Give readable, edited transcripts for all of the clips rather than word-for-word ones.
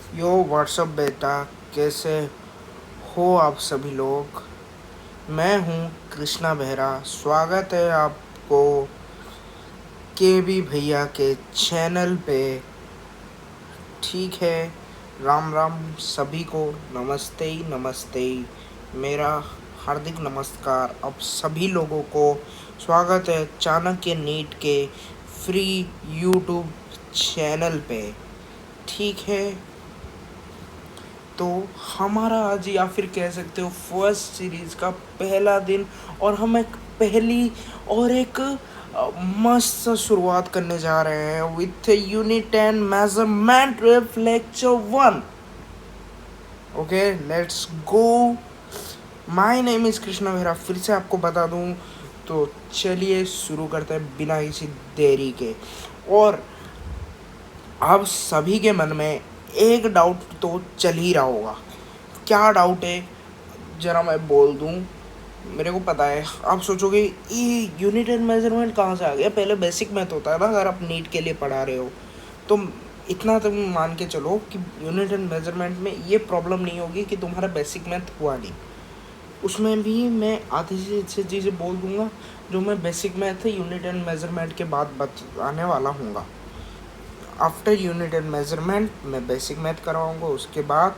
यो WhatsApp बेटा, कैसे हो आप सभी लोग। मैं हूँ कृष्णा बेहरा। स्वागत है आपको के बी भैया के चैनल पे। ठीक है, राम राम सभी को। नमस्ते नमस्ते। मेरा हार्दिक नमस्कार आप सभी लोगों को। स्वागत है चाणक्य नीट के फ्री यूट्यूब चैनल पे। ठीक है, तो हमारा आज या फिर कह सकते हो फर्स्ट सीरीज का पहला दिन, और हम एक पहली और एक मस्त सा शुरुआत करने जा रहे हैं with unit and measurement with lecture 1। Okay, let's go. My name is Krishna Behera. फिर से आपको बता दूं, तो चलिए शुरू करते हैं बिना किसी देरी के। और आप सभी के मन में एक डाउट तो चल ही रहा होगा। क्या डाउट है, जरा मैं बोल दूं। मेरे को पता है आप सोचोगे ये यूनिट एंड मेजरमेंट कहाँ से आ गया। पहले बेसिक मैथ होता है ना, अगर आप नीट के लिए पढ़ा रहे हो तो इतना तुम मान के चलो कि यूनिट एंड मेजरमेंट में ये प्रॉब्लम नहीं होगी कि तुम्हारा बेसिक मैथ हुआ नहीं। उसमें भी मैं आधी से अच्छी चीज़ें बोल दूंगा जो मैं basic math unit and measurement के बाद बताने वाला हूँगा। आफ्टर यूनिट एंड मेजरमेंट मैं बेसिक मैथ करवाऊँगा। उसके बाद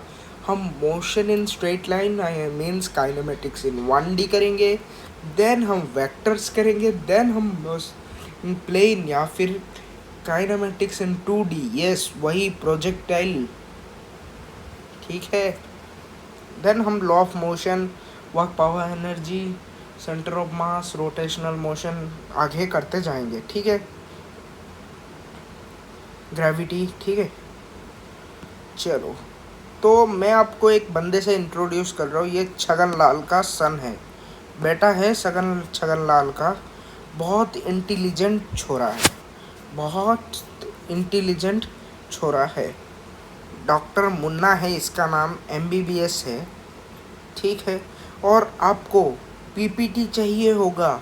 हम motion in straight line means kinematics in 1D करेंगे। देन हम वेक्टर्स करेंगे। देन हम इन प्लेन या फिर काइनेमेटिक्स इन 2D। यस, वही प्रोजेक्टाइल। ठीक है। देन हम law of motion, work, power, energy, centre of mass, rotational motion आगे करते जाएंगे। ठीक है, ग्रेविटी। ठीक है, चलो। तो मैं आपको एक बंदे से इंट्रोड्यूस कर रहा हूँ। ये छगन लाल का सन है, बेटा है छगन लाल का। बहुत इंटेलिजेंट छोरा है, बहुत इंटेलिजेंट छोरा है। डॉक्टर मुन्ना है इसका नाम, MBBS है। ठीक है। और आपको पीपीटी चाहिए होगा,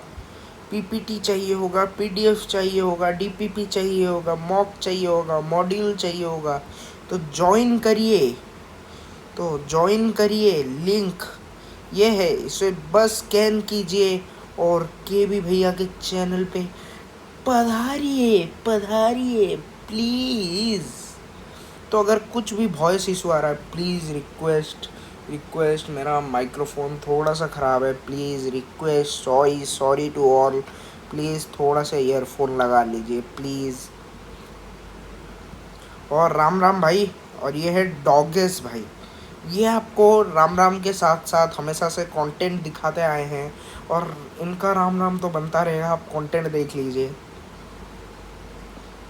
पीपीटी चाहिए होगा, PDF चाहिए होगा, DPP चाहिए होगा, मॉक चाहिए होगा, मॉड्यूल चाहिए होगा, तो ज्वाइन करिए। लिंक ये है, इसे बस स्कैन कीजिए और के बी भैया के चैनल पे पधारिए पधारिए प्लीज़। तो अगर कुछ भी वॉइस इशू आ रहा है, प्लीज़ रिक्वेस्ट रिक्वेस्ट, मेरा माइक्रोफोन थोड़ा सा ख़राब है, please request, sorry to all. Please थोड़ा सा ईयरफोन लगा लीजिए प्लीज़। और राम राम भाई। और ये है डॉगेस भाई। ये आपको राम राम के साथ साथ हमेशा से कंटेंट दिखाते आए हैं, और इनका राम राम तो बनता रहेगा। आप कंटेंट देख लीजिए।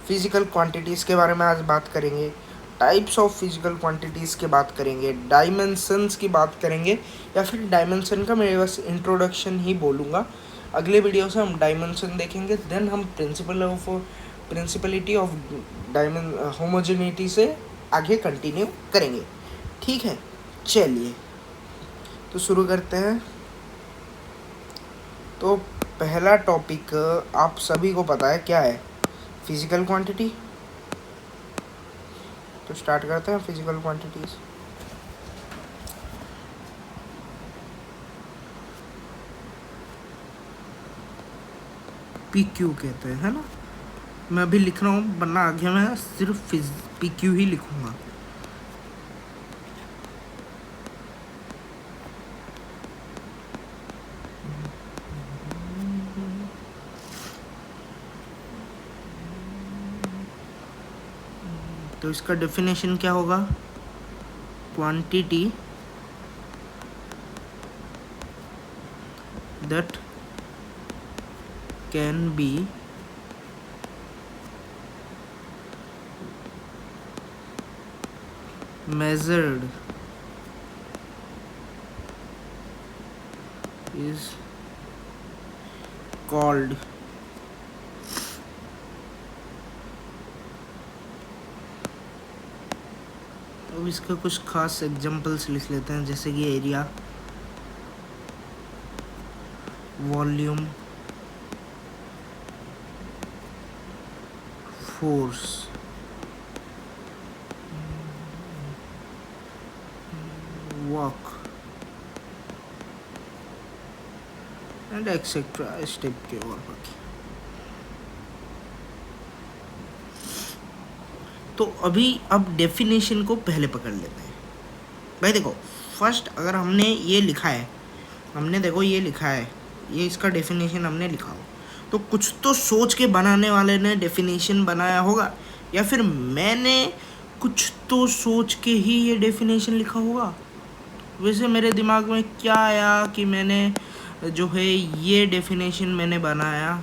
फिज़िकल क्वांटिटीज़ के बारे में आज बात करेंगे, टाइप्स ऑफ फिज़िकल क्वांटिटीज़ की बात करेंगे, डायमेंशंस की बात करेंगे, या फिर डायमेंशन का मैं बस इंट्रोडक्शन ही बोलूँगा। अगले वीडियो से हम डायमेंशन देखेंगे। देन हम प्रिंसिपलिटी ऑफ होमोजेनिटी से आगे कंटिन्यू करेंगे। ठीक है, चलिए तो शुरू करते हैं। तो पहला टॉपिक आप सभी को पता है क्या है, फिज़िकल क्वांटिटी। तो स्टार्ट करते हैं फिज़िकल क्वांटिटीज़। PQ कहते हैं, है ना। मैं अभी लिख रहा हूँ, वरना आगे मैं सिर्फ PQ ही लिखूँगा। तो इसका डेफिनेशन क्या होगा, quantity that can be measured is called अब इसका कुछ खास एग्जांपल्स लिख लेते हैं, जैसे कि area, volume, force. And etcetera step के और बाकी। तो अभी अब डेफिनेशन को पहले पकड़ लेते हैं भाई। देखो फर्स्ट अगर हमने ये लिखा है, हमने देखो ये लिखा है, ये इसका डेफिनेशन हमने लिखा हो, तो कुछ तो सोच के बनाने वाले ने डेफिनेशन बनाया होगा, या फिर मैंने कुछ तो सोच के ही ये डेफिनेशन लिखा होगा। वैसे मेरे दिमाग में क्या आया कि मैंने जो है ये डेफिनेशन मैंने बनाया,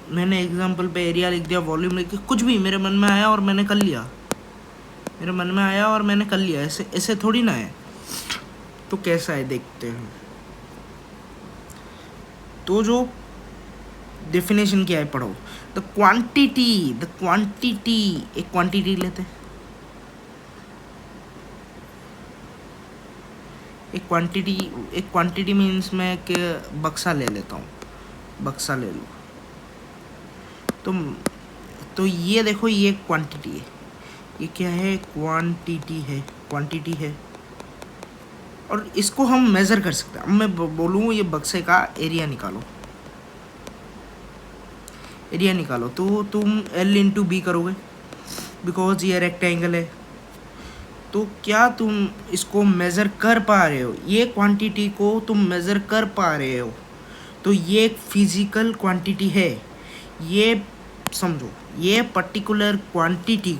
मैंने एग्जाम्पल पे एरिया लिख दिया, वॉल्यूम लिख दिया, कुछ भी मेरे मन में आया और मैंने कर लिया, मेरे मन में आया और मैंने कर लिया, ऐसे ऐसे थोड़ी ना है। तो कैसा है देखते हैं। तो जो डेफिनेशन क्या है पढ़ो। द क्वांटिटी, एक क्वांटिटी लेते हैं, एक क्वांटिटी मीन्स मैं एक बक्सा ले लेता हूँ, बक्सा ले लो। तो ये देखो ये क्वांटिटी है, ये क्या है, क्वांटिटी है, और इसको हम मेज़र कर सकते हैं। अब मैं बोलूँ ये बक्से का एरिया निकालो, तो तुम L इंटू बी करोगे, बिकॉज ये रेक्टेंगल है। तो क्या तुम इसको मेज़र कर पा रहे हो, ये क्वांटिटी को तुम मेज़र कर पा रहे हो, तो ये एक फिजिकल क्वांटिटी है। ये समझो, ये पर्टिकुलर क्वांटिटी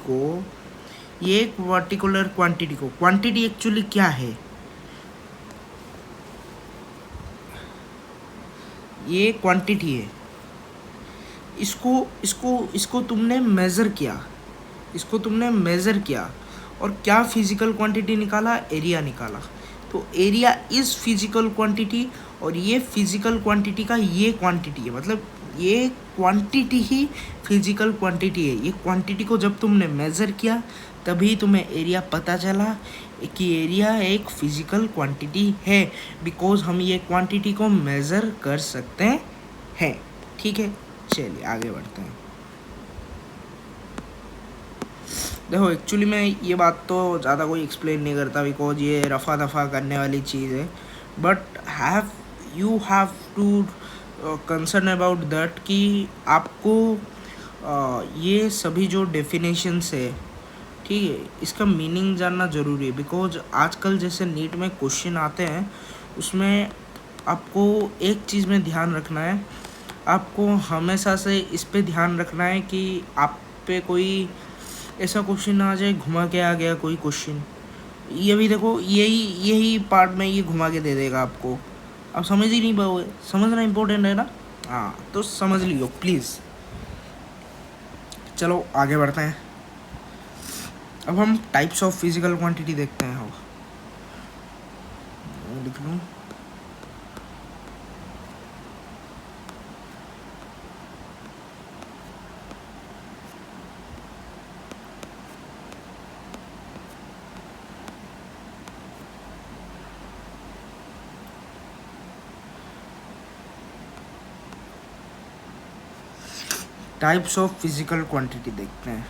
को क्वांटिटी एक्चुअली क्या है, ये क्वांटिटी है। इसको तुमने मेज़र किया, और क्या फिजिकल क्वांटिटी निकाला, एरिया निकाला। तो एरिया इज फिजिकल क्वांटिटी, और ये फिजिकल क्वांटिटी का ये क्वांटिटी है, मतलब ये क्वांटिटी ही फिजिकल क्वांटिटी है। ये क्वांटिटी को जब तुमने मेज़र किया तभी तुम्हें एरिया पता चला कि एरिया एक फिजिकल क्वांटिटी है, बिकॉज हम ये क्वांटिटी को मेज़र कर सकते हैं। ठीक है, चलिए आगे बढ़ते हैं। देखो एक्चुअली मैं ये बात तो ज़्यादा कोई एक्सप्लेन नहीं करता, बिकॉज ये रफ़ा दफ़ा करने वाली चीज़ है, but you have to concern about that कि आपको ये सभी जो डेफिनेशंस है, ठीक है, इसका मीनिंग जानना ज़रूरी है। बिकॉज आजकल जैसे नीट में क्वेश्चन आते हैं, उसमें आपको एक चीज़ में ध्यान रखना है, आपको हमेशा से इस पे ध्यान रखना है कि आप पे कोई ऐसा क्वेश्चन ना आ जाए घुमा के आ गया कोई क्वेश्चन। ये भी देखो यही पार्ट में ये घुमा के दे देगा आपको, आप समझ ही नहीं पाओगे। समझना इम्पोर्टेंट है ना, हाँ, तो समझ लियो प्लीज़। चलो आगे बढ़ते हैं। अब हम टाइप्स ऑफ फिजिकल क्वांटिटी देखते हैं। हो लिख लूँ, टाइप्स ऑफ फिजिकल क्वांटिटी देखते हैं।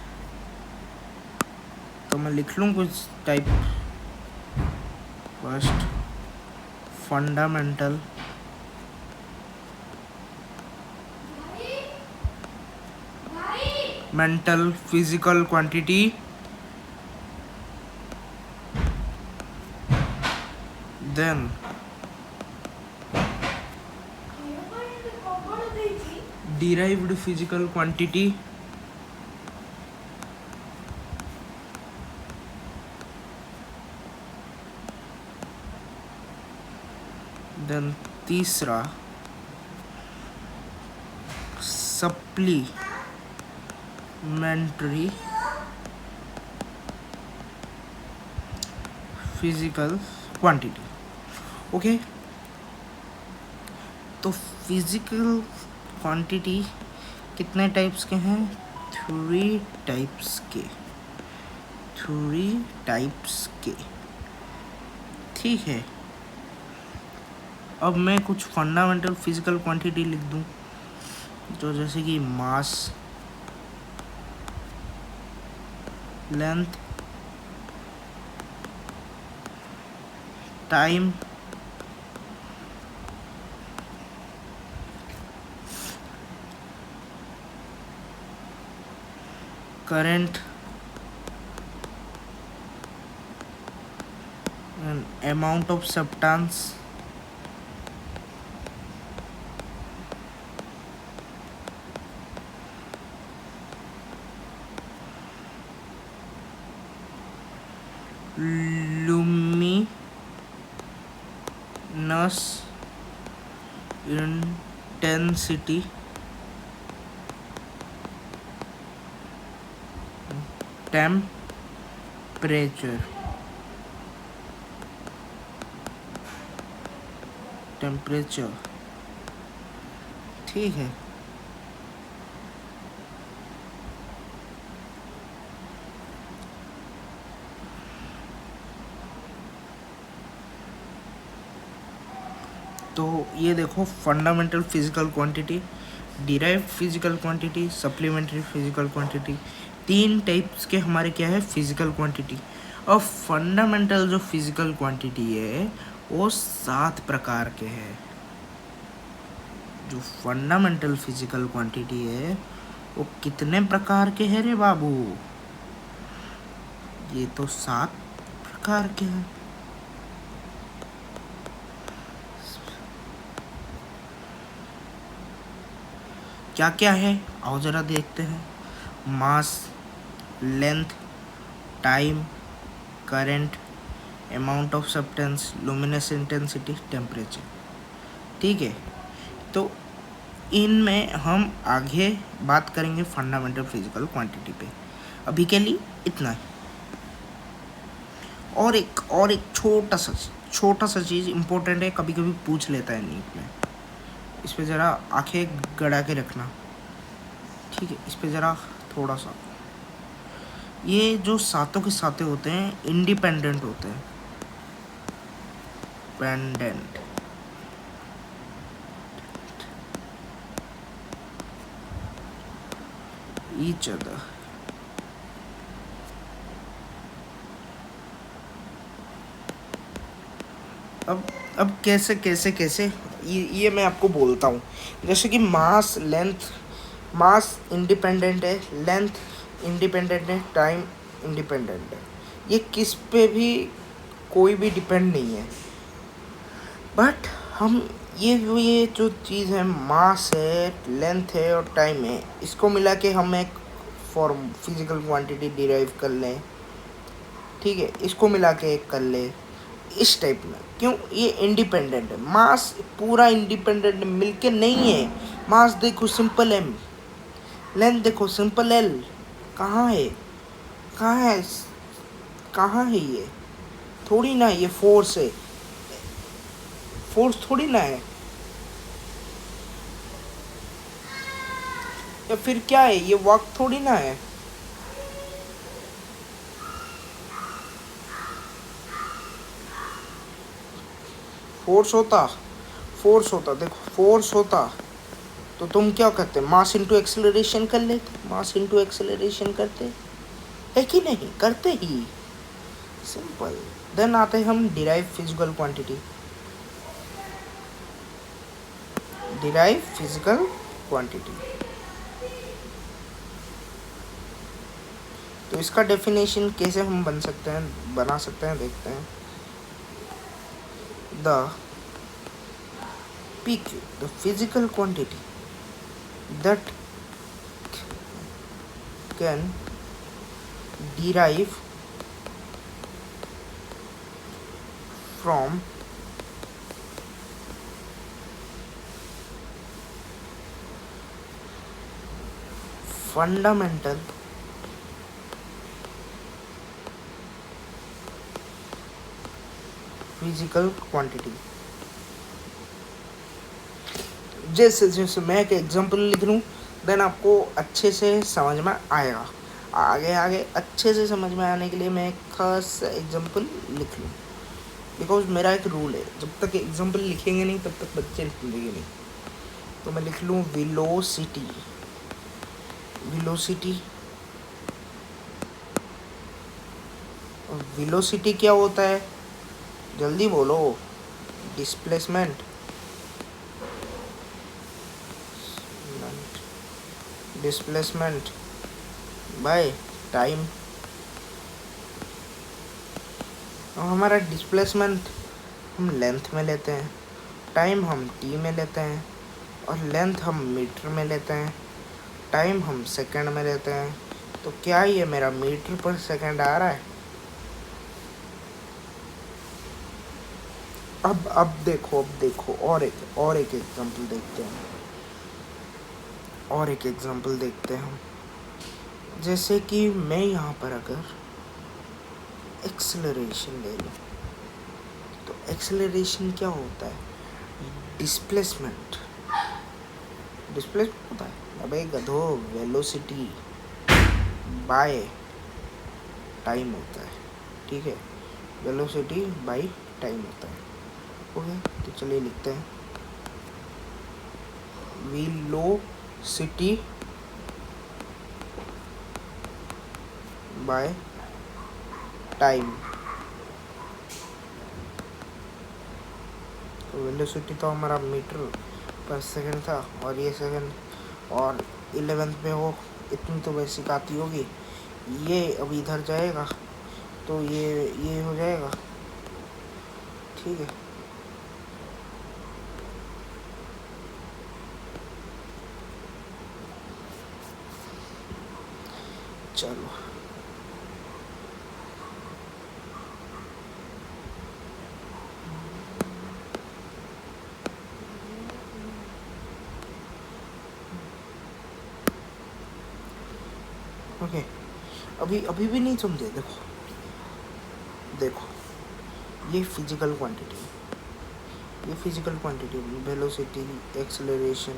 तो मैं लिख लूँ कुछ type. First, fundamental, mental physical quantity, then derived physical quantity, then तीसरा सप्लीमेंट्री फिजिकल क्वांटिटी। ओके, तो फिजिकल क्वांटिटी कितने टाइप्स के हैं, 3 टाइप्स के। ठीक है, अब मैं कुछ फंडामेंटल फिजिकल क्वांटिटी लिख दूं, जो जैसे कि mass, length, time, current and amount of substance luminous intensity temperature ठीक है। तो ये देखो fundamental physical quantity, derived physical quantity, supplementary physical quantity, 3 types के हमारे क्या है फिजिकल क्वांटिटी। और फंडामेंटल जो फिजिकल क्वांटिटी है वो 7 प्रकार के हैं। जो फंडामेंटल फिजिकल क्वांटिटी है वो कितने प्रकार के हैं रे बाबू? ये तो 7 प्रकार के हैं। क्या क्या है आओ जरा देखते हैं। Mass, length, time, current, amount of substance, luminous intensity, temperature. ठीक है, तो इनमें हम आगे बात करेंगे फंडामेंटल फिजिकल क्वांटिटी पे। अभी के लिए इतना ही। और एक छोटा सा चीज़ इम्पोर्टेंट है, कभी कभी पूछ लेता है नीट में। इस पे ज़रा आंखें गड़ा के रखना, ठीक है? इस पे ज़रा थोड़ा सा, ये जो सातों के साते होते हैं इंडिपेंडेंट होते हैं, पेंडेंट। Each other. अब कैसे ये मैं आपको बोलता हूँ। जैसे कि मास इंडिपेंडेंट है, लेंथ इंडिपेंडेंट है, टाइम इंडिपेंडेंट है। ये किस पे भी कोई भी डिपेंड नहीं है। बट हम ये जो चीज़ है, मास है, लेंथ है और टाइम है, इसको मिला के हम एक फॉर्म फिजिकल क्वांटिटी डिराइव कर लें। ठीक है, इसको मिला के एक कर ले इस टाइप में। क्यों? ये इंडिपेंडेंट है। मास पूरा इंडिपेंडेंट मिलके नहीं है। मास देखो सिंपल एम, लेंथ देखो सिंपल एल। कहाँ है कहाँ है ये? थोड़ी ना ये फोर्स है, फोर्स थोड़ी ना है। या फिर क्या है? ये वर्क थोड़ी ना है। फोर्स होता देखो, फोर्स होता तो तुम क्या करते? मास इंटू एक्सेलरेशन कर लेते। मास इंटू एक्सेलरेशन करते है कि नहीं? करते ही, सिंपल। देन आते हैं हम derive physical quantity. Derive physical quantity, तो इसका डेफिनेशन कैसे हम बना सकते हैं देखते हैं। The PQ, the physical quantity that can derive from fundamental physical quantity। जैसे मैं एक एग्जांपल लिख लूँ, देन आपको अच्छे से समझ में आएगा। आगे अच्छे से समझ में आने के लिए मैं एक खास एग्जांपल लिख लूँ। बिकॉज मेरा एक रूल है, जब तक एग्जांपल लिखेंगे नहीं तब तक बच्चे लिखेंगे नहीं। तो मैं लिख लूँ वेलोसिटी। वेलोसिटी क्या होता है? जल्दी बोलो। Displacement by time. और हमारा डिस्प्लेसमेंट हम लेंथ में लेते हैं, टाइम हम टी में लेते हैं, और लेंथ हम मीटर में लेते हैं, टाइम हम सेकंड में लेते हैं। तो क्या ये मेरा मीटर पर सेकंड आ रहा है? अब देखो और एक एग्जांपल देखते हैं, और एक एग्जांपल देखते हैं हम। जैसे कि मैं यहाँ पर अगर एक्सेलरेशन ले लूँ, तो एक्सेलरेशन क्या होता है? डिस्प्लेसमेंट होता है। अबे गधो, वेलोसिटी बाय टाइम होता है, ठीक है? वेलोसिटी बाय टाइम होता है। ओके, तो चलिए लिखते हैं वेलोसिटी बाय टाइम। तो वेलोसिटी तो हमारा मीटर पर सेकंड था, और ये सेकंड, और 11th में हो इतनी तो बेसिक आती होगी। ये अब इधर जाएगा तो ये हो जाएगा, ठीक है? चलो ओके, अभी भी नहीं समझे? देखो ये फिजिकल क्वांटिटी वेलोसिटी, एक्सेलरेशन,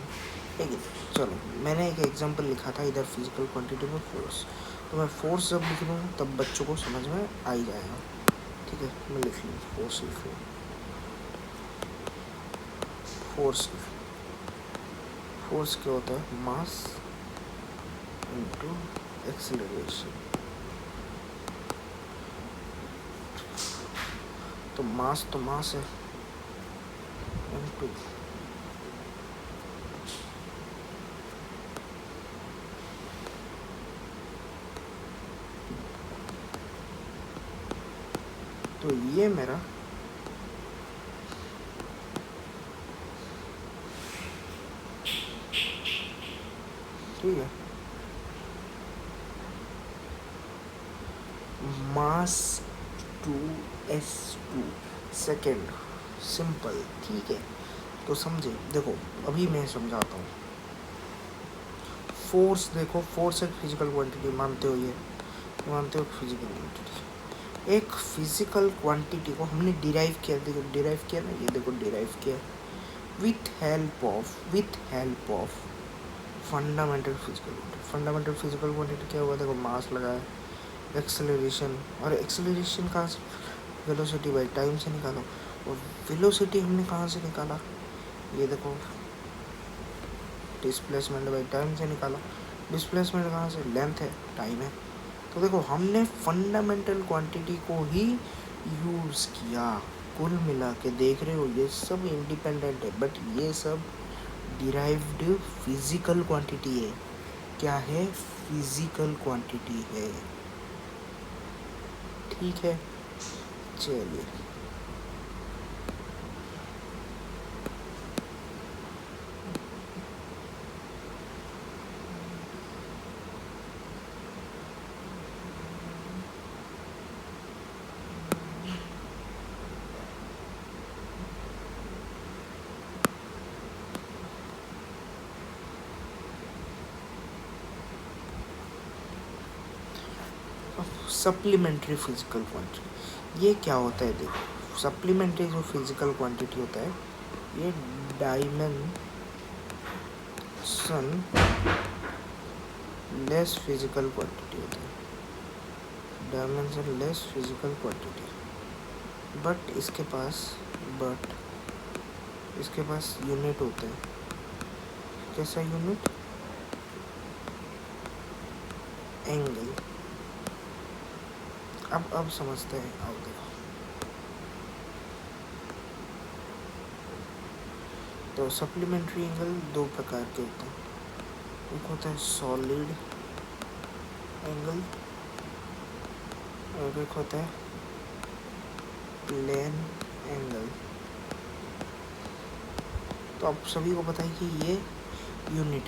ठीक है? चलो मैंने एक एग्जांपल लिखा था इधर फिजिकल क्वांटिटी में फोर्स, तो मैं फोर्स जब लिख लूँ तब बच्चों को समझ में आ ही जाएगा, ठीक है? मैं लिख लूँ फोर्स, लिख लूँ फोर्स। फोर्स क्या होता है? Mass into acceleration. तो मास है इनटू तो ये मेरा ठीक है मास टू s2 सेकेंड, सिंपल, ठीक है? तो समझे? देखो अभी मैं समझाता हूँ। फोर्स देखो, फोर्स एक फिजिकल क्वांटिटी मानते हो, ये मानते हो फिजिकल क्वांटिटी। एक फिजिकल क्वांटिटी को हमने डिराइव किया, देखो डिराइव किया ना, ये देखो डिराइव किया with help of fundamental physical quantity क्या हुआ? देखो मास लगाया, एक्सेलरेशन, और एक्सेलरेशन कहाँ से? वेलोसिटी बाई टाइम से निकालो। और वेलोसिटी हमने कहाँ से निकाला? ये देखो डिस्प्लेसमेंट बाई टाइम से निकाला। डिस्प्लेसमेंट कहाँ से? लेंथ है, टाइम है। तो देखो हमने फंडामेंटल क्वांटिटी को ही यूज़ किया। कुल मिला के देख रहे हो, ये सब इंडिपेंडेंट है, बट ये सब डिराइव्ड फिजिकल क्वांटिटी है। क्या है? फिजिकल क्वांटिटी है, ठीक है? चलिए सप्लीमेंट्री फिजिकल क्वांटिटी ये क्या होता है? देखो सप्लीमेंट्री जो फिजिकल क्वांटिटी होता है, ये डायमेंशन लेस फिजिकल क्वांटिटी होता है, dimension less physical quantity. But इसके पास यूनिट होते हैं। कैसा यूनिट? एंगल। अब समझते हैं, अब देखो। तो सप्लीमेंट्री एंगल दो प्रकार के होते हैं। एक होता है सॉलिड एंगल और एक होता है प्लेन एंगल। तो आप सभी को पता है कि ये यूनिट,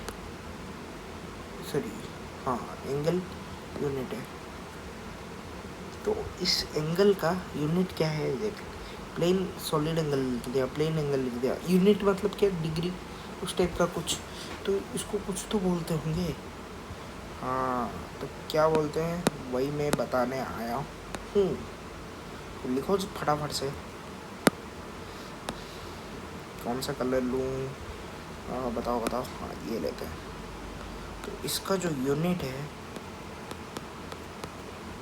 सॉरी हाँ, एंगल यूनिट है। तो इस एंगल का यूनिट क्या है? देख, प्लेन सॉलिड एंगल लिख दिया, प्लेन एंगल लिख दिया, यूनिट मतलब क्या? डिग्री, उस टाइप का कुछ। तो इसको कुछ तो बोलते होंगे। हाँ, तो क्या बोलते हैं वही मैं बताने आया हूँ। तो लिखो जी फटाफट से, कौन सा कलर लूँ? बताओ बताओ। हाँ, ये लेते हैं। तो इसका जो यूनिट है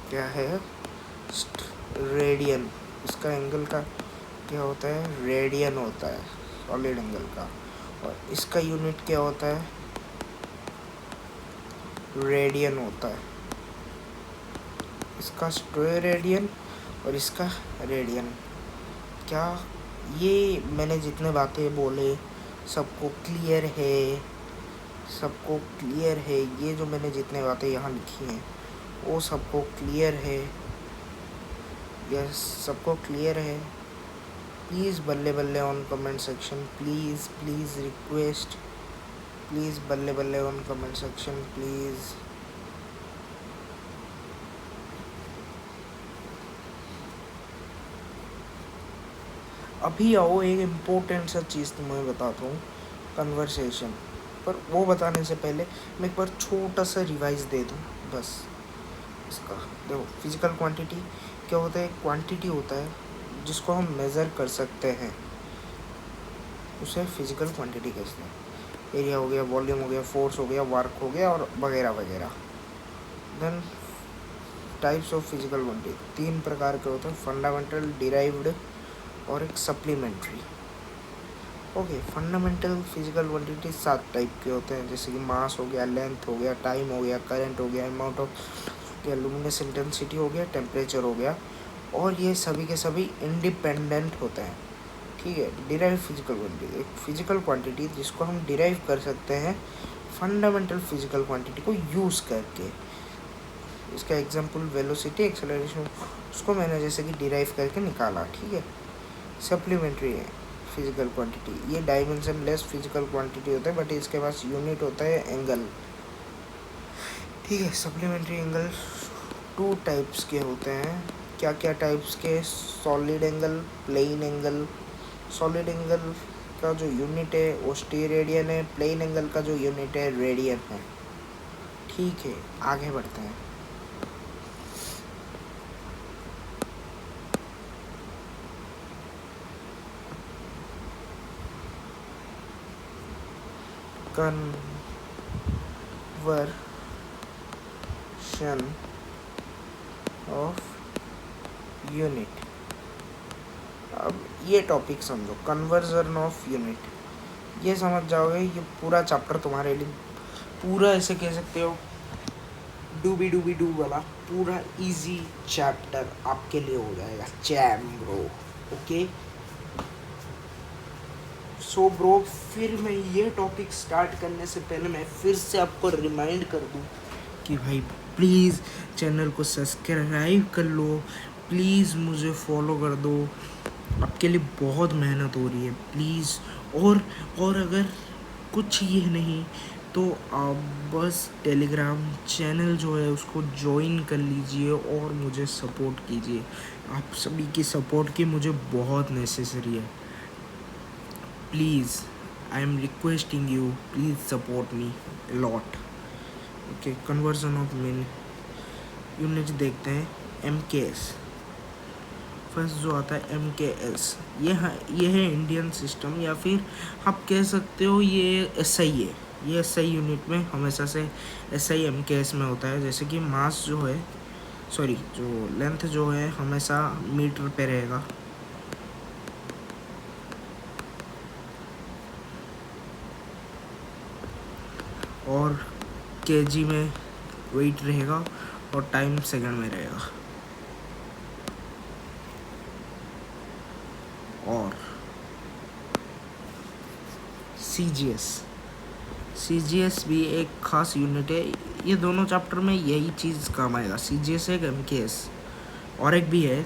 क्या है? रेडियन। इसका एंगल का क्या होता है? रेडियन होता है सॉलिड एंगल का। और इसका यूनिट क्या होता है? रेडियन होता है। इसका स्टेरेडियन और इसका रेडियन। क्या ये मैंने जितने बातें बोले सबको क्लियर है? सबको क्लियर है? ये जो मैंने जितने बातें यहाँ लिखी हैं वो सबको क्लियर है? यस, सबको क्लियर है? प्लीज़ बल्ले बल्ले on comment section, please please request, please बल्ले बल्ले ऑन कमेंट सेक्शन प्लीज़। अभी आओ, एक इम्पोर्टेंट सा चीज़ तुम्हें बताता हूँ, कन्वर्सेशन। पर वो बताने से पहले मैं एक बार छोटा सा रिवाइज दे दूँ बस इसका। देखो, फिजिकल क्वांटिटी क्या होता है? क्वांटिटी होता है जिसको हम मेज़र कर सकते हैं, उसे फिजिकल क्वांटिटी कहते हैं। एरिया हो गया, वॉल्यूम हो गया, फोर्स हो गया, वर्क हो गया और वगैरह वगैरह। Then types of physical quantity 3 प्रकार के होते हैं, फंडामेंटल, डिराइव्ड और एक supplementary. Okay, fundamental physical quantity 7 type के होते हैं, जैसे कि मास हो गया, लेंथ हो गया, टाइम हो गया, करंट हो गया, अमाउंट ऑफ या लुमिनस इंटेंसिटी हो गया, टेम्परेचर हो गया। और ये सभी के सभी इंडिपेंडेंट होते हैं। ठीक है। डिराइव फिजिकल क्वांटिटी, एक फिजिकल क्वांटिटी जिसको हम डिराइव कर सकते हैं फंडामेंटल फिजिकल क्वांटिटी को यूज़ करके। इसका एग्जांपल वेलोसिटी, एक्सेलरेशन, उसको मैंने जैसे कि डिराइव करके निकाला। ठीक है। सप्लीमेंट्री है फिजिकल क्वांटिटी, ये डायमेंशन लेस फिजिकल क्वांटिटी होता है, बट इसके पास यूनिट होता है एंगल। ठीक है। सप्लीमेंट्री एंगल 2 टाइप्स के होते हैं। क्या क्या टाइप्स के? Solid angle, plane angle. Solid angle का जो यूनिट है वो स्टेरेडियन है, प्लेन एंगल का जो यूनिट है रेडियन है। ठीक है, आगे बढ़ते हैं। Conversion of unit. अब ये टॉपिक समझो, कन्वर्जन ऑफ यूनिट। ये समझ जाओगे, ये पूरा चैप्टर तुम्हारे लिए पूरा, ऐसे कह सकते हो डूबी डू वाला पूरा इजी चैप्टर आपके लिए हो जाएगा। Charm bro. Okay so bro, फिर मैं ये टॉपिक स्टार्ट करने से पहले मैं फिर से आपको रिमाइंड कर दूं कि भाई प्लीज़ चैनल को सब्सक्राइब कर लो, प्लीज़ मुझे फॉलो कर दो। आपके लिए बहुत मेहनत हो रही है, प्लीज़। और अगर कुछ ये नहीं तो आप बस टेलीग्राम चैनल जो है उसको ज्वाइन कर लीजिए और मुझे सपोर्ट कीजिए। आप सभी की सपोर्ट की मुझे बहुत नेसेसरी है। Please, I am requesting you, please support me lot. Okay, conversion of main unit देखते हैं। MKS फर्स्ट जो आता है, MKS। ये है इंडियन सिस्टम, या फिर आप कह सकते हो ये SI है। ये SI यूनिट में हमेशा से SI MKS में होता है। जैसे कि मास जो है, सॉरी जो लेंथ जो है हमेशा मीटर पे रहेगा, और kg में वेट रहेगा, और टाइम सेकंड में रहेगा। और CGS भी एक खास यूनिट है। ये दोनों चैप्टर में यही चीज़ काम आएगा, CGS है MKS, और एक भी है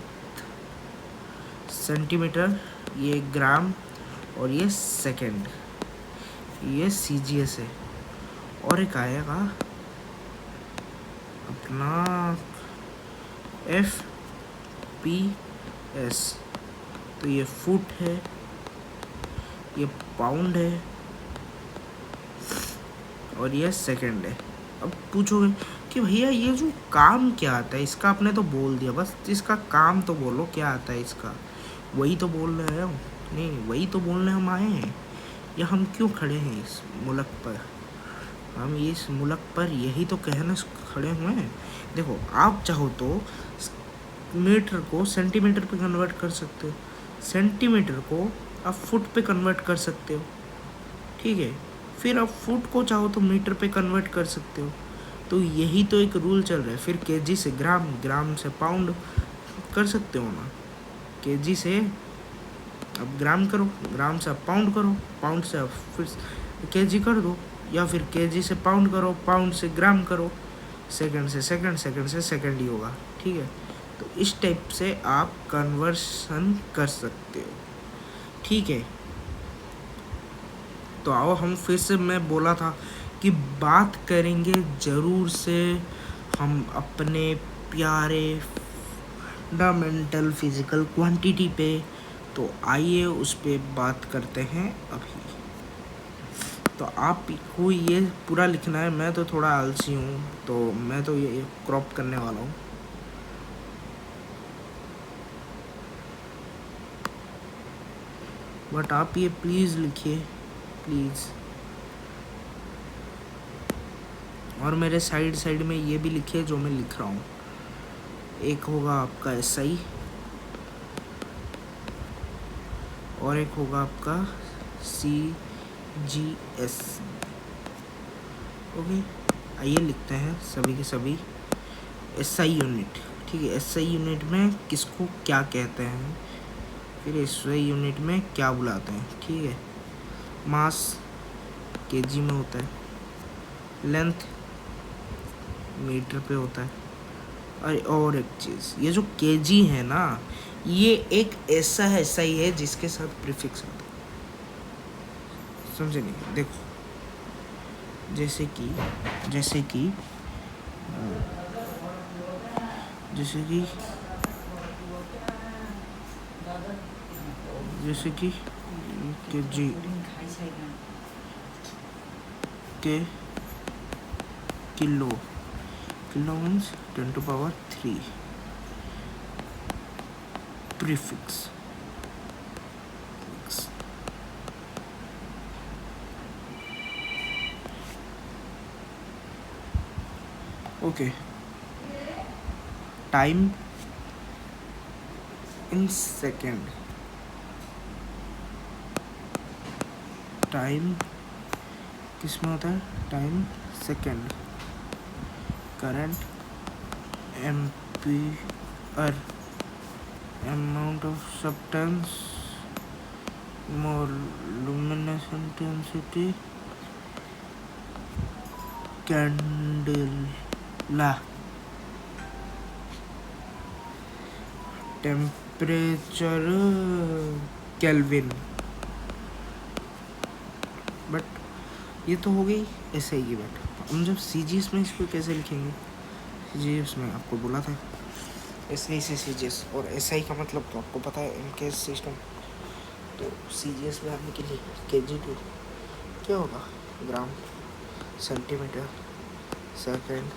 सेंटीमीटर, ये ग्राम, और ये सेकंड, ये CGS है। और एक आएगा अपना FPS, तो ये फुट है, ये पाउंड है, और ये सेकंड है। अब पूछोगे कि भैया ये जो काम क्या आता है इसका, आपने तो बोल दिया, बस इसका काम तो बोलो क्या आता है इसका। वही तो बोल रहे हो, नहीं वही तो बोलने हम आए हैं, या हम क्यों खड़े हैं इस मुल्क पर, हम इस मुल्क पर यही तो कहने खड़े हुए हैं। देखो आप चाहो तो मीटर को सेंटीमीटर पे कन्वर्ट कर सकते हो, सेंटीमीटर को आप फुट पे कन्वर्ट कर सकते हो, ठीक है। फिर आप फुट को चाहो तो मीटर पे कन्वर्ट कर सकते हो, तो यही तो एक रूल चल रहा है। फिर केजी से ग्राम, ग्राम से पाउंड कर सकते हो ना, केजी से अब ग्राम करो, ग्राम से आप पाउंड करो, पाउंड से आप फिर केजी कर दो, या फिर केजी से पाउंड करो, पाउंड से ग्राम करो, सेकंड से सेकंड, सेकंड से सेकंड ही होगा, ठीक है। तो इस टाइप से आप कन्वर्सन कर सकते हो, ठीक है। तो आओ हम फिर से, मैं बोला था कि बात करेंगे ज़रूर से हम अपने प्यारे फंडामेंटल फिज़िकल क्वांटिटी पे, तो आइए उस पर बात करते हैं अभी। तो आपको ये पूरा लिखना है, मैं तो थोड़ा आलसी हूँ, तो मैं तो ये क्रॉप करने वाला हूँ। बट आप ये प्लीज़ लिखिए, प्लीज़। और मेरे साइड साइड में ये भी लिखिए जो मैं लिख रहा हूँ। एक होगा आपका SI, और एक होगा आपका CGS, ओके। आइए लिखते हैं सभी के सभी। SI यूनिट, ठीक है। SI यूनिट में किसको क्या कहते हैं, फिर SI यूनिट में क्या बुलाते हैं, ठीक है। मास केजी में होता है, लेंथ मीटर पे होता है। अरे और एक चीज़, ये जो केजी है ना, ये एक ऐसा SI है जिसके साथ प्रीफिक्स आता है, समझे नहीं। देखो जैसे कि जैसे कि जी के kilo means 10⁻³ prefix. Okay, time in second, time किस में होता है, time second. Current ampere, amount of substance, more luminous intensity, candela, temperature kelvin. But ये तो हो गई ऐसे ही की बात। हम जब CGS में इसको कैसे लिखेंगे, CGS में आपको बोला था SI से CGS, और SI का मतलब तो आपको पता है MKS सिस्टम। तो CGS में आने के लिए kg/2 क्या होगा, ग्राम, सेंटीमीटर, सेकंड,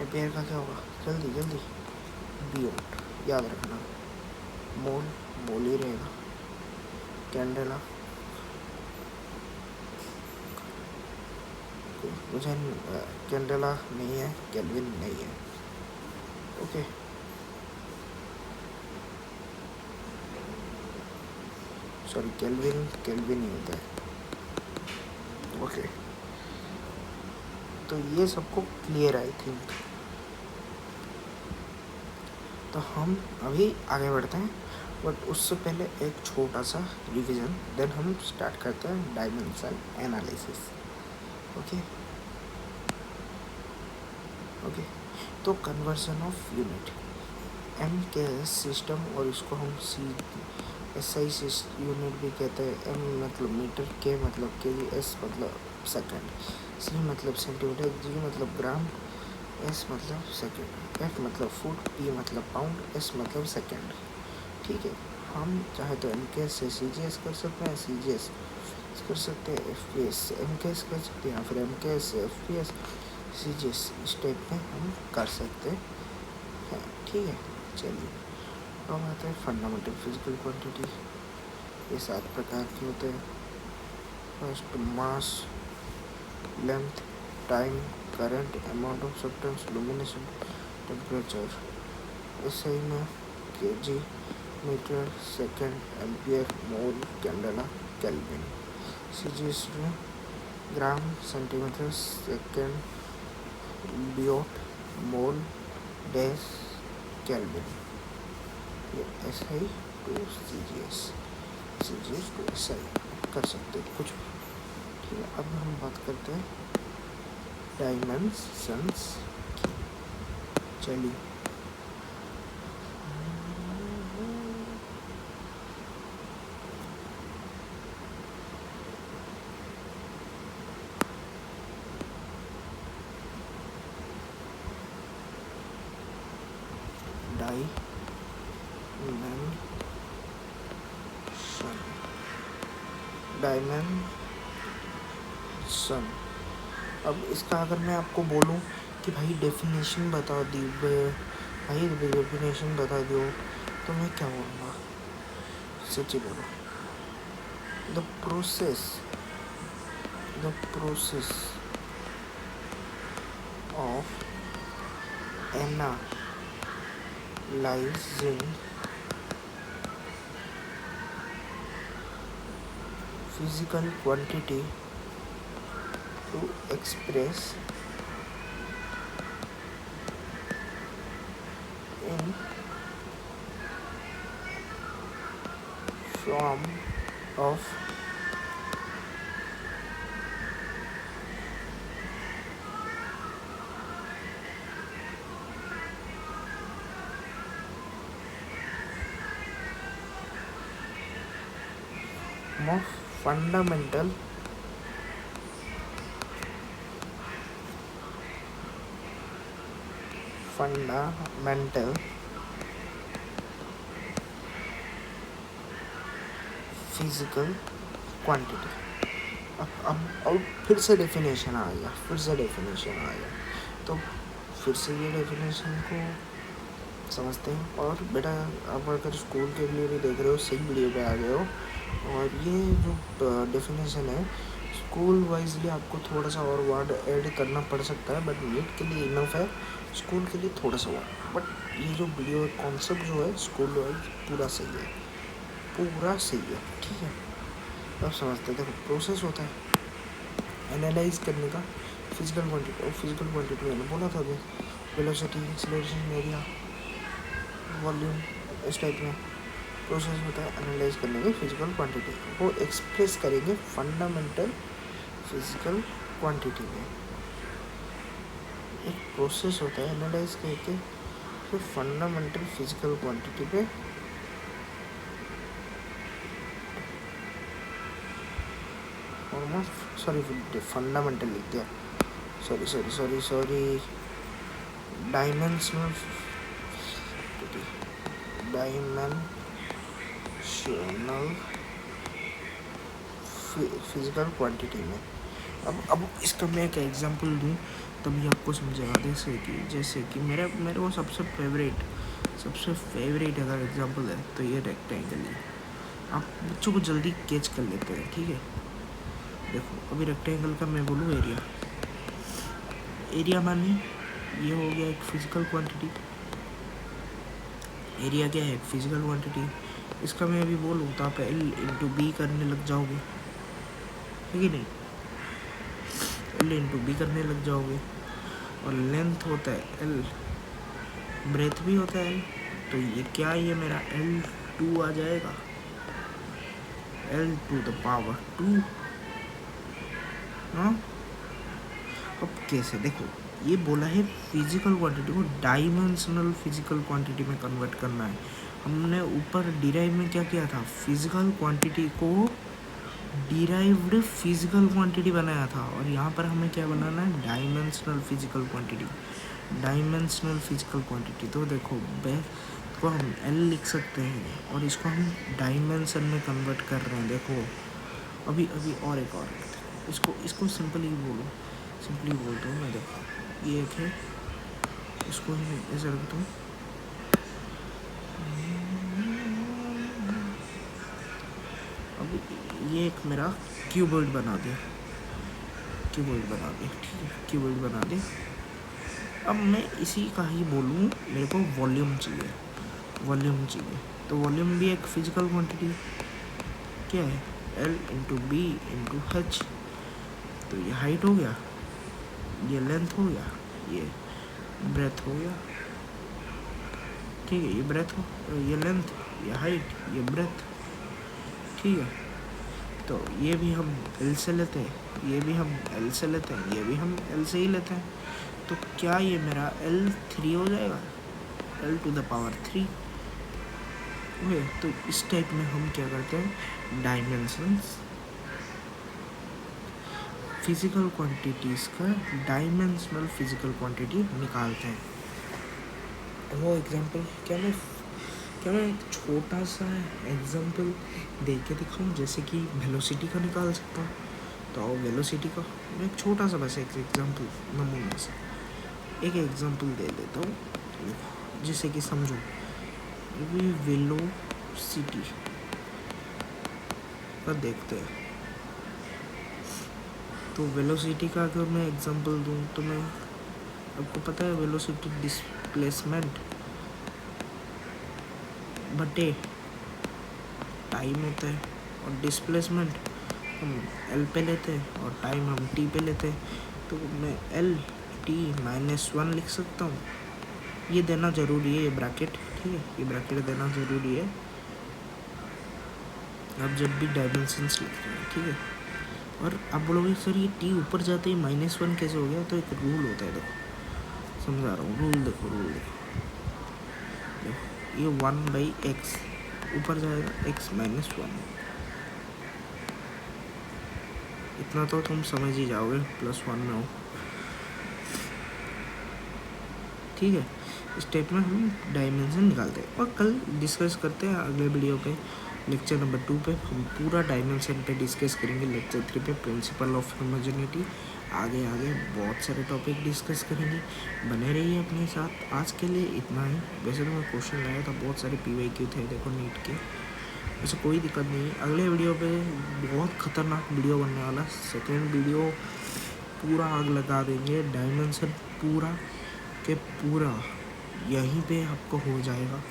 एम्पियर का क्या होगा, जल्दी जल्दी, बियोट याद रखना, मोल मोल ही रहेगा, कैंडेला मुझे कैंडेला नहीं है, केल्विन नहीं है, ओके। सॉरी, केल्विन ही होता है, ओके। तो ये सबको क्लियर आई थिंक। तो हम अभी आगे बढ़ते हैं, बट उससे पहले एक छोटा सा रिवीजन, देन हम स्टार्ट करते हैं डायमेंशन एनालिसिस, ओके। ओके, तो कन्वर्सन ऑफ यूनिट एम के एस सिस्टम, और इसको हम सी एस आई यूनिट भी कहते हैं। एम मतलब मीटर, के मतलब के जी, एस मतलब सेकंड, सी मतलब सेंटीमीटर, जी मतलब ग्राम, एस मतलब सेकंड, एफ मतलब फुट, पी मतलब पाउंड, एस मतलब सेकंड। ठीक है, हम चाहे तो एम के एस से सी जी एस कर सकते हैं, सी जी एस कर सकते हैं, एफ पी एस से एम के एस कर सकते हैं, या फिर एम के एस से एफ पी एस, सी जी एस इस टाइप में हम कर सकते हैं। ठीक है, चलिए अब आते हैं फंडामेंटल फिजिकल क्वांटिटी। ये 7 प्रकार के होते हैं। First, mass, length, time, current, amount of substance, lumination, temperature. SI में KG, metre, second, ampere, mole, candela, kelvin. CGS में gram, centimetre, second, biot, mole, डेस, केल्विन। ये SI to CGS, CGS to SI कर सकते हैं कुछ। ठीक है, अब हम बात करते हैं डायमेंशंस की। चलिए, डायमेंशन। अब इसका अगर मैं आपको बोलूं कि भाई डेफिनेशन बता दी, भाई डेफिनेशन बता दो, तो मैं क्या बोलूँगा? सच्ची बोलो, the process of analysing physical quantity to express in form of fundamental physical quantity. अब फिर से डेफिनेशन आ गया, तो फिर से ये डेफिनेशन को समझते हैं। और बेटा, आप अगर स्कूल के लिए भी देख रहे हो, सही वीडियो पे आ गए हो। और ये जो डेफिनेशन है, स्कूल वाइजली आपको थोड़ा सा और वर्ड ऐड करना पड़ सकता है, बट नीट के लिए इनफ है, स्कूल के लिए थोड़ा सा वर्ड। बट ये जो वीडियो कॉन्सेप्ट जो है स्कूल वाइज पूरा सही है, ठीक है। अब समझते हैं। देखो, प्रोसेस होता है एनालाइज करने का फिजिकल क्वांटिटी, और फिजिकल क्वांटिटी मैंने बोला था अभी, वेलोसिटी, एक्सीलरेशन, एरिया, वॉल्यूम, इस टाइप में प्रोसेस होता है एनालाइज करने की फिजिकल क्वांटिटी को एक्सप्रेस करेंगे फंडामेंटल फिजिकल क्वांटिटी में। एक प्रोसेस होता है एनालाइज करके फिर फंडामेंटल फिजिकल क्वांटिटी पे फंडामेंटल लिख दिया, सॉरी डायमेंशनल फिजिकल क्वांटिटी में। अब इसका मैं एक एग्जांपल दूँ तभी आपको समझेगा। जैसे कि मेरे को सबसे फेवरेट अगर एग्जांपल है तो ये रेक्टेंगल है। आप बच्चों को जल्दी कैच कर लेते हैं, ठीक है। देखो, अभी रेक्टेंगल का मैं बोलूँ एरिया माने ये हो गया एक फिजिकल क्वांटिटी। एरिया क्या है? एक फिजिकल क्वांटिटी। इसका मैं अभी बोलूँ तो आप L/B करने लग जाओगे, है कि नहीं? L/B करने लग जाओगे। और लेंथ होता है L, ब्रेथ भी होता है L, तो ये क्या, ये मेरा L2 आ जाएगा, L⁴ हाँ। अब कैसे? देखो, ये बोला है फिजिकल क्वांटिटी को डायमेंशनल फिजिकल क्वांटिटी में कन्वर्ट करना है। हमने ऊपर डिराइव में क्या किया था, फिजिकल क्वांटिटी को डिराइव्ड फिजिकल क्वांटिटी बनाया था, और यहाँ पर हमें क्या बनाना है, dimensional physical quantity. Dimensional physical quantity तो देखो को हम एल लिख सकते हैं, और इसको हम डायमेंशन में कन्वर्ट कर रहे हैं। देखो अभी अभी और एक और इसको सिंपली बोलो, सिंपली बोलता हूँ मैं। देखो ये एक है, इसको ही ऐसे रखता हूँ। अब ये एक मेरा क्यूबॉइड बना दिया, ठीक है, क्यूबॉइड बना दिया। अब मैं इसी का ही बोलूँ, मेरे को वॉल्यूम चाहिए, तो वॉल्यूम भी एक फिजिकल क्वांटिटी क्या है, L into B into H. तो ये हाइट हो गया, ये लेंथ हो गया, ये ब्रेथ हो गया, ठीक है, ये ब्रेथ हो, ये लेंथ, ये हाइट, ये ब्रेथ, ठीक है। तो ये भी हम L से लेते हैं, ये भी हम L से लेते हैं, ये भी हम L से ही लेते हैं। तो क्या ये मेरा L3 हो जाएगा, L to the power 3। Okay, तो इस टाइप में हम क्या करते हैं, डायमेंशंस फिजिकल क्वांटिटीज़ का डायमेंशनल फिजिकल क्वांटिटी निकालते हैं। वो एग्जांपल क्या मैं एक छोटा सा एग्जांपल दे के दिखाऊँ, जैसे कि वेलोसिटी का निकाल सकता हूँ। तो वेलोसिटी का मैं एक छोटा सा बस एक एग्जांपल नमूने से एक एग्जांपल दे देता हूँ, जिससे कि समझो। वेलोसिटी का देखते हैं। तो वेलोसिटी का अगर मैं एग्जांपल दूँ तो मैं, आपको पता है वेलोसिटी डिस्प्लेसमेंट बटे टाइम होता है, और डिस्प्लेसमेंट हम L पे लेते हैं और टाइम हम T पे लेते हैं। तो मैं L(T)-1 लिख सकता हूँ। ये देना ज़रूरी है, ये ब्रैकेट, ठीक है, ये ब्रैकेट देना ज़रूरी है आप जब भी डायमेंशंस लिख रहे हैं, ठीक है। और आप बोलोगे सर ये T ऊपर जाते ही -1 कैसे हो गया, तो एक रूल होता है, देखो समझा रहा हूँ, रूल देखो ये 1/x ऊपर जाएगा x-1, इतना तो तुम समझ ही जाओगे, +1 में हो, ठीक है। इस टाइप में हम डायमेंशन निकालते हैं, और कल डिस्कस करते हैं अगले वीडियो पे, लेक्चर नंबर 2 पे हम पूरा डायमेंशन पे डिस्कस करेंगे। लेक्चर 3 पे प्रिंसिपल ऑफ होमोजेनिटी, आगे बहुत सारे टॉपिक डिस्कस करेंगे। बने रहिए अपने साथ। आज के लिए इतना ही। वैसे तो मैं क्वेश्चन लाया था, बहुत सारे PYQ थे, देखो नीट के, वैसे कोई दिक्कत नहीं है। अगले वीडियो पे बहुत ख़तरनाक वीडियो बनने वाला, सेकेंड वीडियो पूरा आग लगा देंगे, डायमेंशन पूरा के पूरा यहीं पे आपको हो जाएगा,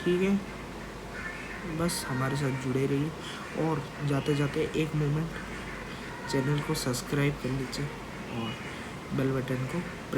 ठीक है। बस हमारे साथ जुड़े रहिए, और जाते जाते एक मोमेंट, चैनल को सब्सक्राइब कर लीजिए और बेल बटन को